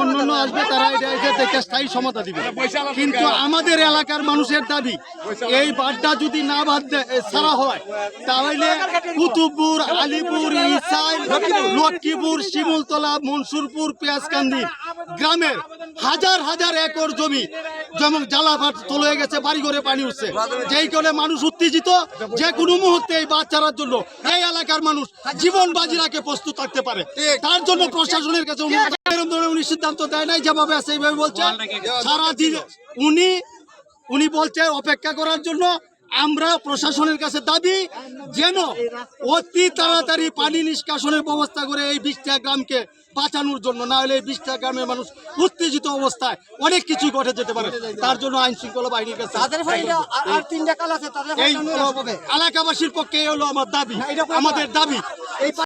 অন্যান্য আসবে, তারা এটা স্থায়ী সমাধান দিবে। কিন্তু আমাদের এলাকার মানুষের দাবি, এই বাঁধটা যদি না ছাড়া হয় তাহলে কুতুবপুর, আলিপুর, ইসাইল, লক্ষ্মীপুর, শিমুলতলা, মনসুরপুর, পেঁয়াজকান্দি গ্রামের হাজার হাজার একর জমি যেমন জ্বালাভাট চলে গেছে, বাড়ি ঘরে পানি উঠছে, যেই কারণে মানুষ উত্তেজিত। যে কোনো মুহূর্তে এই বাঁধ ছাড়ার জন্য এই এলাকার মানুষ জীবন বাজি রাখে প্রস্তুত থাকতে পারে। তার জন্য প্রশাসনের কাছে উনি সিদ্ধান্ত দেয় নাই, যেভাবে আছে এইভাবে বলছে। সারাদিন উনি বলছে অপেক্ষা করার জন্য। আমরা প্রশাসনের কাছে দাবি যেন অতি তাড়াতাড়ি পানি নিষ্কাশনের ব্যবস্থা করে এই 20টা গ্রামকে বাঁচানোর জন্য, না হলে এই 20টা গ্রামের মানুষ উত্তেজিত অবস্থায় অনেক কিছু ঘটে যেতে পারে। তার জন্য আইন শৃঙ্খলা বাহিনীর কাছে এই এলাকাবাসীর পক্ষে হলো আমার দাবি, আমাদের দাবি।